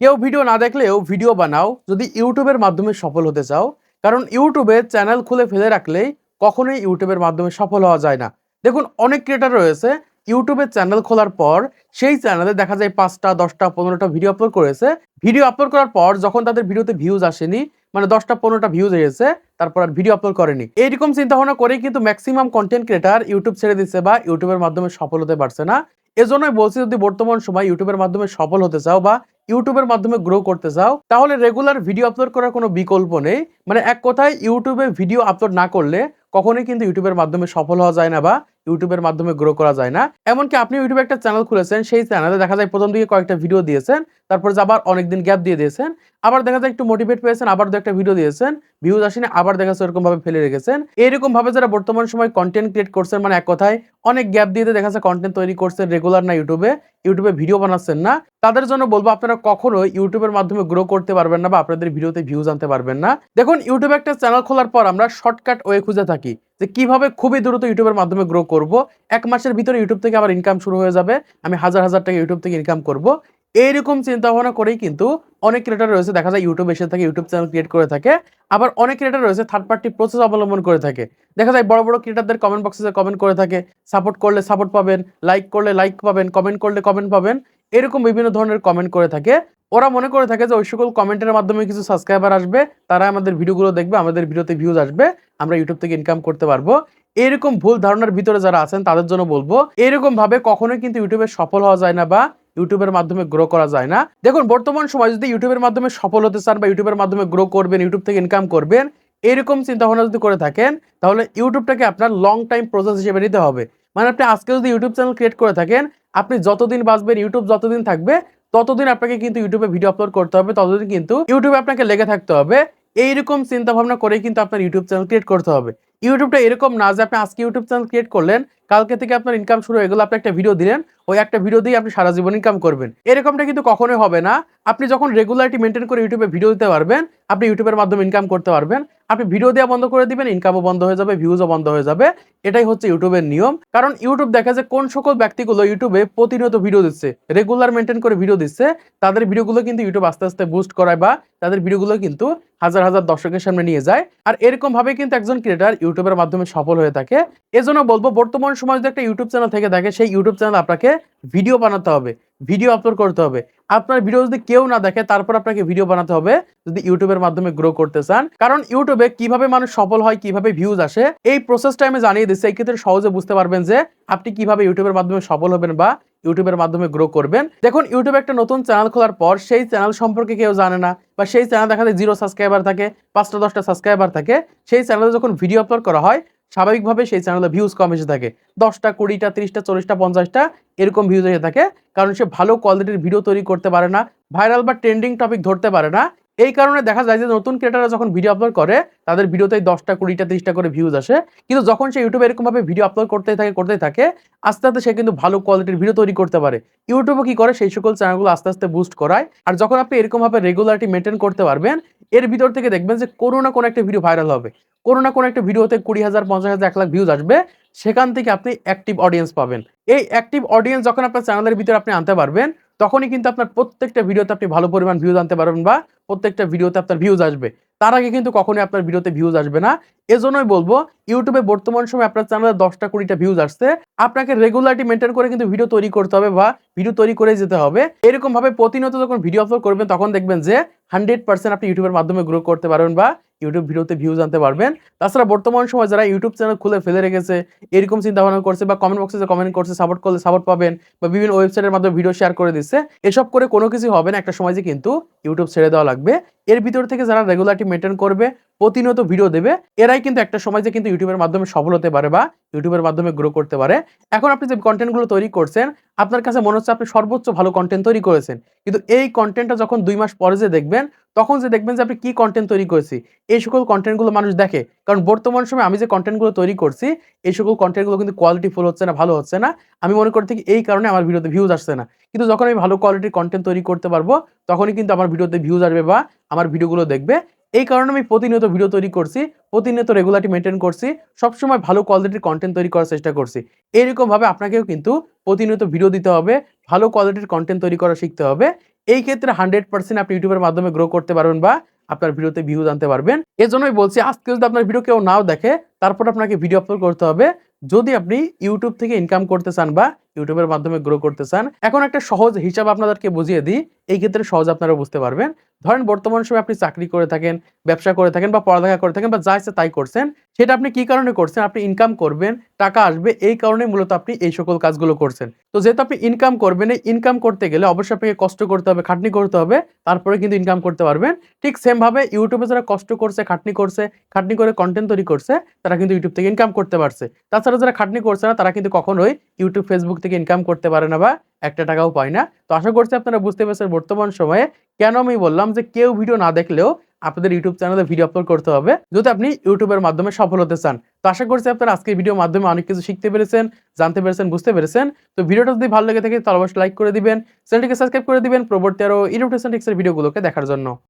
কেউ ভিডিও না দেখলেও ভিডিও বানাও যদি ইউটিউবের মাধ্যমে সফল হতে চাও। কারণ ইউটিউবে চ্যানেল খুলে ফেলে রাখলেই কখনোই ইউটিউবের মাধ্যমে সফল হওয়া যায় না। দেখুন, অনেক ক্রিয়েটার রয়েছে ইউটিউবে চ্যানেল খোলার পর সেই চ্যানেলে দেখা যায় 5টা 10টা 15টা ভিডিও আপলোড করেছে। ভিডিও আপলোড করার পর যখন তাদের ভিডিওতে ভিউজ আসেনি, মানে 10টা 15টা ভিউজ এসেছে, তারপর আর ভিডিও আপলোড করেনি। এইরকম চিন্তা ভাবনা করেই কিন্তু ম্যাক্সিমাম কন্টেন্ট ক্রিয়েটার ইউটিউব ছেড়ে দিচ্ছে বা ইউটিউবের মাধ্যমে সফল হতে পারছে না। এজন্যই বলছি, যদি বর্তমান সময় ইউটিউবের মাধ্যমে সফল হতে চাও বা ইউটিউবের মাধ্যমে গ্রো করতে চাও, তাহলে রেগুলার ভিডিও আপলোড করার কোনো বিকল্প নেই। মানে এক কথায় ইউটিউবে ভিডিও আপলোড না করলে কখনোই কিন্তু ইউটিউবের মাধ্যমে সফল হওয়া যায় না বা ইউটিউবের মাধ্যমে গ্রো করা যায় না। এমনকি আপনি ইউটিউবে একটা চ্যানেল খুলেছেন, সেই চ্যানেলে দেখা যায় প্রথম দিকে কয়েকটা ভিডিও দিয়েছেন, তারপর আবার অনেকদিন গ্যাপ দিয়ে দিয়েছেন, আবার দেখা যায় একটু মোটিভেট পেয়েছেন, আবার দু একটা ভিডিও দিয়েছেন, ভিউজ আসেনি, আবার দেখা যাচ্ছে এরকম ভাবে ফেলে রেখেছেন। এরকম ভাবে যারা বর্তমান সময় কন্টেন্ট ক্রিয়েট করছেন, মানে এক কথায় অনেক গ্যাপ দিয়ে দেখা যাচ্ছে কন্টেন্ট তৈরি করছেন রেগুলার না, ইউটিউবে ভিডিও বানাচ্ছেন না, তাদের জন্য বলবো আপনারা কখনোই ইউটিউবের মাধ্যমে গ্রো করতে পারবেন না বা আপনাদের ভিডিওতে ভিউজ আনতে পারবেন না। দেখুন, ইউটিউবে একটা চ্যানেল খোলার পর আমরা শর্টকাট ওয়ে খুঁজে থাকি যে কিভাবে খুবই দ্রুত ইউটিউবের মাধ্যমে গ্রো করব। 1 মাসের ভিতরে ইউটিউব থেকে আবার ইনকাম শুরু হয়ে যাবে, আমি হাজার হাজার টাকা ইউটিউব থেকে ইনকাম করব। এইরকম চিন্তা ভাবনা করেই কিন্তু অনেক ক্রিয়েটার রয়েছে, দেখা যায় ইউটিউব এসে থাকে, ইউটিউব চ্যানেল ক্রিয়েট করে থাকে। আবার অনেক ক্রিয়েটার রয়েছে থার্ড পার্টি প্রসেস অবলম্বন করে থাকে। দেখা যায় বড় বড় ক্রিয়েটারদের কমেন্ট বক্সে কমেন্ট করে থাকে, সাপোর্ট করলে সাপোর্ট পাবেন, লাইক করলে লাইক পাবেন, কমেন্ট করলে কমেন্ট পাবেন, এরকম বিভিন্ন ধরনের কমেন্ট করে থাকে। ওরা মনে করে থাকে যে ওই সকল কমেন্টের মাধ্যমে কিছু সাবস্ক্রাইবার আসবে, তারা আমাদের ভিডিওগুলো দেখবে, আমাদের ভিডিওতে ভিউজ আসবে, আমরা ইউটিউব থেকে ইনকাম করতে পারবো। এরকম ভুল ধারণার ভিতরে যারা আছেন তাদের জন্য বলবো, এরকম ভাবে কখনোই কিন্তু ইউটিউবে সফল হওয়া যায় না বা ইউটিউবের মাধ্যমে গ্রো করা যায় না। দেখুন, বর্তমান সময় যদি ইউটিউবের মাধ্যমে সফল হতে চান বা ইউটিউবের মাধ্যমে গ্রো করবেন, ইউটিউব থেকে ইনকাম করবেন, এরকম চিন্তা ভাবনা যদি করে থাকেন, তাহলে ইউটিউবটাকে আপনার লং টাইম প্রসেস হিসেবে নিতে হবে। মানে আপনি আজকে যদি ইউটিউব চ্যানেল ক্রিয়েট করে থাকেন, আপনি যতদিন বাঁচবেন, ইউটিউব যতদিন থাকবে, ততদিন আপনাকে কিন্তু ইউটিউবে ভিডিও আপলোড করতে হবে, ততদিন কিন্তু ইউটিউবে আপনাকে লেগে থাকতে হবে। এইরকম চিন্তা ভাবনা করেই কিন্তু আপনার ইউটিউব চ্যানেল ক্রিয়েট করতে হবে। ইউটিউবটা এরকম না যে আপনি আজকে ইউটিউব চ্যানেল ক্রিয়েট করলেন, কালকে থেকে আপনার ইনকাম শুরু হয়ে গেল, আপনি একটা ভিডিও দিলেন, ওই একটা ভিডিও দিয়ে আপনি সারা জীবন ইনকাম করবেন, এরকমটা কিন্তু কখনোই হবে না। আপনি যখন রেগুলারিটি মেনটেন করে ইউটিউবে ভিডিও দিতে পারবেন, আপনি ইউটিউবের মাধ্যমে ইনকাম করতে পারবেন। আপনি ভিডিও দেওয়া বন্ধ করে দিবেন, ইনকামও বন্ধ হয়ে যাবে, ভিউজও বন্ধ হয়ে যাবে। এটাই হচ্ছে ইউটিউবের নিয়ম। কারণ ইউটিউব দেখা যায় কোন সকল ব্যক্তিগুলো ইউটিউবে প্রতিনিয়ত ভিডিও দিচ্ছে, রেগুলার মেনটেন করে ভিডিও দিচ্ছে, তাদের ভিডিওগুলো কিন্তু ইউটিউব আস্তে আস্তে বুস্ট করায় বা তাদের ভিডিওগুলো কিন্তু হাজার হাজার দর্শকের সামনে নিয়ে যায়। আর এরকম ভাবে কিন্তু একজন ক্রিয়েটার ইউটিউবের মাধ্যমে সফল হয়ে থাকে। এজন্য বলবো, বর্তমান সময় যদি একটা ইউটিউব চ্যানেল থেকে থাকে, সেই ইউটিউব চ্যানেল আপনাকে ভিডিও বানাতে হবে, ভিডিও আপলোড করতে হবে। আপনার ভিডিও যদি কেউ না দেখে, তারপর আপনাকে ভিডিও বানাতে হবে যদি ইউটিউবের মাধ্যমে গ্রো করতে চান। কারণ ইউটিউবে কিভাবে মানুষ সফল হয়, কিভাবে ভিউজ আসে, এই প্রসেসটা আমি জানিয়ে দিচ্ছি। এই ক্ষেত্রে সহজে বুঝতে পারবেন যে আপনি কিভাবে ইউটিউবের মাধ্যমে সফল হবেন বা ইউটিউবের মাধ্যমে গ্রো করবেন। দেখুন, ইউটিউবে একটা নতুন চ্যানেল খোলার পর সেই চ্যানেল সম্পর্কে কেউ জানে না, বা সেই চ্যানেল দেখা যায় 0 সাবস্ক্রাইবার থাকে, 5টা 10টা সাবস্ক্রাইবার থাকে। সেই চ্যানেলে যখন ভিডিও আপলোড করা হয়, স্বাভাবিকভাবে সেই চ্যানেলে ভিউজ কম এসে থাকে, 10টা 20টা 30টা 40টা 50টা এরকম ভিউজ এসে থাকে। কারণ সে ভালো কোয়ালিটির ভিডিও তৈরি করতে পারে না, ভাইরাল বা ট্রেন্ডিং টপিক ধরতে পারে না। এই কারণে দেখা যায় যে নতুন ক্রিয়েটাররা যখন ভিডিও আপলোড করে, তাদের ভিডিওতে 10টা 20টা 30টা করে ভিউজ আসে। কিন্তু যখন সে ইউটিউবে এরকম ভাবে ভিডিও আপলোড করতেই থাকে, আস্তে আস্তে সে কিন্তু ভালো কোয়ালিটির ভিডিও তৈরি করতে পারে। ইউটিউবে কি করে, সেই সকল চ্যানেলগুলো আস্তে আস্তে বুস্ট করায়। আর যখন আপনি এরকম ভাবে রেগুলারিটি মেনটেন করতে পারবেন, এর ভিতর থেকে দেখবেন যে কোনো না কোনো একটা ভিডিও ভাইরাল হবে, কোনো না কোনো একটা ভিডিওতে 20,000 50,000 1 লাখ ভিউজ আসবে। সেখান থেকে আপনি অ্যাক্টিভ অডিয়েন্স পাবেন। এই অ্যাক্টিভ অডিয়েন্স যখন আপনার চ্যানেলের ভিতরে আপনি আনতে পারবেন, তখনই কিন্তু আপনার প্রত্যেকটা ভিডিওতে আপনি ভালো পরিমাণ ভিউজ আনতে পারবেন বা প্রত্যেকটা ভিডিওতে আপনার ভিউজ আসবে। তার আগে কিন্তু কখনোই আপনার ভিডিওতে ভিউজ আসবে না। এজন্যই বলবো, ইউটিউবে বর্তমান সময়ে আপনার চ্যানেলে 10টা 20টা ভিউজ আসছে, আপনাকে রেগুলারিটি মেনটেন করে কিন্তু ভিডিও তৈরি করতে হবে বা ভিডিও তৈরি করে যেতে হবে। এরকম ভাবে প্রতিনিয়ত যখন ভিডিও আপলোড করবেন, তখন দেখবেন যে 100% আপনি ইউটিউবের মাধ্যমে গ্রো করতে পারবেন বা ইউটিউব ভিডিওতে ভিউজ আনতে পারবেন। তাছাড়া বর্তমান সময় যারা ইউটিউব চ্যানেল খুলে ফেলে রেখেছে, এরকম চিন্তা ভাবনা করছে বা কমেন্ট বক্সে কমেন্ট করছে, সাপোর্ট করলে সাপোর্ট পাবেন, বা বিভিন্ন ওয়েবসাইটের মাধ্যমে ভিডিও শেয়ার করে দিচ্ছে, এসব করে কোনো কিছু হবে না। একটা সময় যে কিন্তু ইউটিউব ছেড়ে দেওয়া লাগবে। এর ভিতর থেকে যারা রেগুলারিটি মেনটেন করবে, প্রতিনিয়ত ভিডিও দেবে, এরাই কিন্তু একটা সময় যে কিন্তু ইউটিউবের মাধ্যমে সফল হতে পারে বা ইউটিউবের মাধ্যমে গ্রো করতে পারে। এখন আপনি যে কন্টেন্টগুলো তৈরি করছেন, আপনার কাছে মনে হচ্ছে আপনি সর্বোচ্চ ভালো কন্টেন্ট তৈরি করেছেন, কিন্তু এই কন্টেন্টটা যখন 2 মাস পরে যে দেখবেন, তখন যে দেখবেন যে আপনি কি কন্টেন্ট তৈরি করেছি। এই সকল কন্টেন্টগুলো মানুষ দেখে, কারণ বর্তমান সময়ে আমি যে কন্টেন্টগুলো তৈরি করছি, এই সকল কন্টেন্টগুলো কিন্তু কোয়ালিটিফুল হচ্ছে না, ভালো হচ্ছে না। আমি মনে করি থেকে এই কারণে আমার ভিডিওতে ভিউজ আসছে না। কিন্তু যখন আমি ভালো কোয়ালিটির কন্টেন্ট তৈরি করতে পারবো, তখনই কিন্তু আমার ভিডিওতে ভিউজ আসবে বা আমার ভিডিওগুলো দেখবে। এই কারণে আমি প্রতিনিয়ত ভিডিও তৈরি করছি, প্রতিনিয়ত রেগুলারিটি মেনটেন করছি, সবসময় ভালো কোয়ালিটির কন্টেন্ট তৈরি করার চেষ্টা করছি। এরকমভাবে আপনাকেও কিন্তু প্রতিনিয়ত ভিডিও দিতে হবে, ভালো কোয়ালিটির কন্টেন্ট তৈরি করা শিখতে হবে। এই ক্ষেত্রে 100% আপনি ইউটিউবের মাধ্যমে গ্রো করতে পারবেন বা আপনার ভিডিওতে ভিউজ আনতে পারবেন। এজন্যই বলছি আজকে যদি আপনার ভিডিও কেউ নাও দেখে, তারপর আপনাকে ভিডিও আপলোড করতে হবে। যদি আপনি ইউটিউব থেকে ইনকাম করতে চান বা ইউটিউবের মাধ্যমে গ্রো করতে চান। এখন একটা সহজ হিসাব আপনাদেরকে বুঝিয়ে দিই। এই ক্ষেত্রে সহজে আপনারা বুঝতে পারবেন। ধরেন বর্তমান সময়ে আপনি চাকরি করে থাকেন, ব্যবসা করে থাকেন বা পড়ালেখা করে থাকেন বা যা ইচ্ছা তাই করছেন। সেটা আপনি কি কারণে করছেন? আপনি ইনকাম করবেন, টাকা আসবে এই কারণেই মূলত আপনি এই সকল কাজগুলো করছেন। তো যেহেতু আপনি ইনকাম করবেন, এই ইনকাম করতে গেলে অবশ্যই আপনাকে কষ্ট করতে হবে, খাটনি করতে হবে। তারপরে কিন্তু ইনকাম করতে পারবেন। ঠিক সেম ভাবে ইউটিউবে যারা কষ্ট করছে, খাটনি করে কনটেন্ট তৈরি করছে, তারা কিন্তু ইউটিউব থেকে ইনকাম করতে পারছে। তাছাড়া যারা খাটনি করছে না, তারা কিন্তু কখনোই ইউটিউব, ফেসবুক থেকে ইনকাম করতে পারে না বা একটা টাকাও পায় না। তো আশা করছি আপনারা বুঝতে পেরেছেন বর্তমান সময়ে কেন আমি বললাম যে কেউ ভিডিও না দেখলেও আপনাদের ইউটিউব চ্যানেলে ভিডিও আপলোড করতে হবে, যদি আপনি ইউটিউবের মাধ্যমে সফল হতে চান। তো আশা করছি আপনারা আজকের ভিডিওর মাধ্যমে অনেক কিছু শিখতে পেরেছেন, জানতে পেরেছেন, বুঝতে পেরেছেন। তো ভিডিওটা যদি ভালো লেগে থাকে তাহলে অবশ্যই লাইক করে দিবেন, চ্যানেলটিকে সাবস্ক্রাইব করে দিবেন পরবর্তী আরো এডুকেশন টিপসের ভিডিওগুলোকে দেখার জন্য।